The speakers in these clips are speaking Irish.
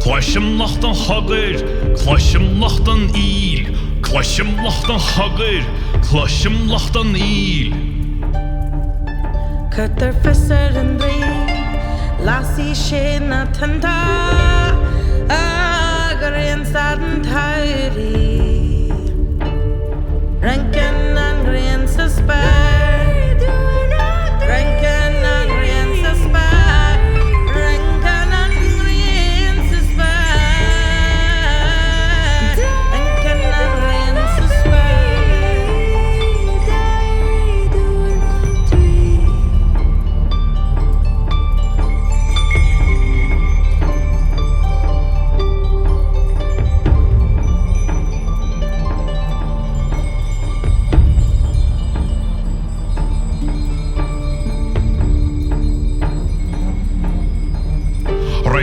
Cloisimlacht hagur, cloisimlacht íl, cloisimlacht hagur, cloisimlacht íl. Cutter fisser and drie, lassie shin a tanta, agarian sadden tidy. Rankin and green suspect.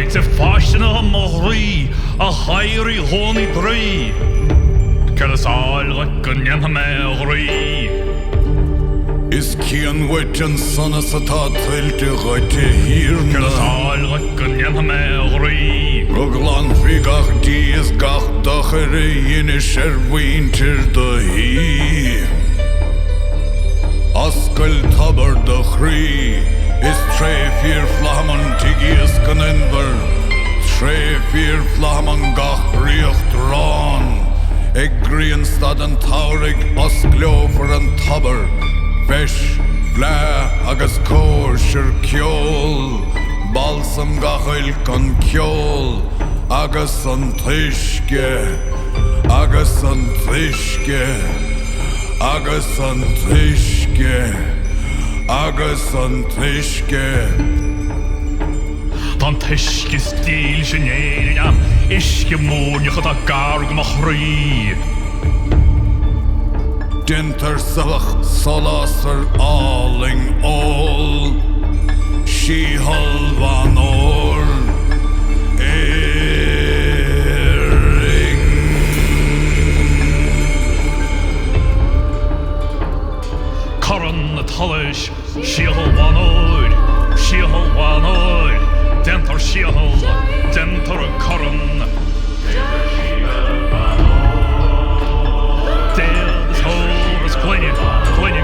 Te fashiona mohri a hairi honi dri. Kersal kunyan megri. Is kian wetjan sana sata telte goite hirna. Kersal kunyan megri. Roglan figach dies gach dachere jene sherwinter de hi. Askel taber de chri. Is tre vier flammen tigies kanenver. Tre vier flammen gach riecht ran. Eg grien staden taurig asglofer en tabber. Vesh, vla, agus kosher kjol. Balsam gach ilkan kjol. Agus an triske. Agus an triske. Agus an triske. Agus an triske. Van tiske stil generia, iske moonje gaat a garg machri. Dinter savach solasser alling all. She halvan or. Curran Tullish, Sheol Wanod, Sheol Wanod, Dentor Sheol, Dentor Curran. Dead Hol is Glenny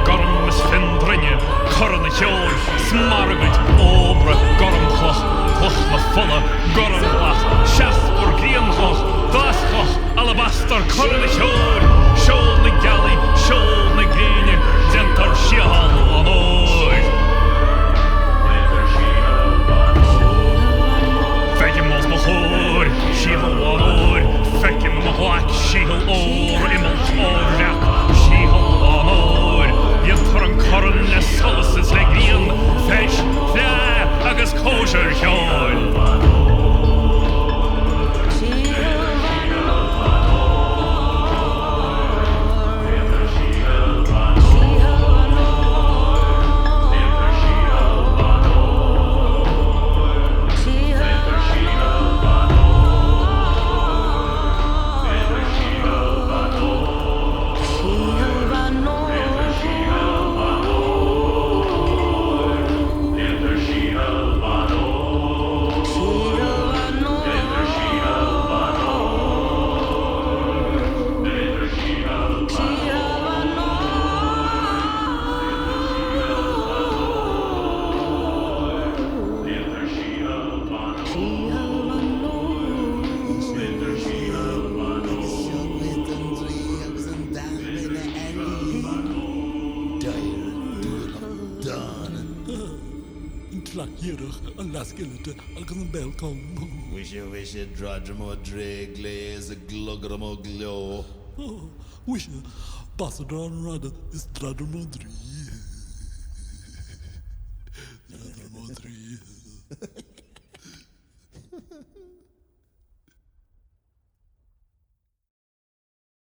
Gurran is Findrinja, Curran Sheol, Smargit, Obra, Gurran Cloch, Cloch na Fulla, Gurran Lach, Shaspur Grianchloch, Glaschloch, Alabaster, Curran Sheol, Sheol na Galley, Sheol na Green. Dentar Sheol an oed. Trachierig, een laskelete, al kan een bel komen. Wish you drudge mo dregle, glugger mo glow. Wish je, passen dan radden, is dradder mo drie. Dradder mo drie.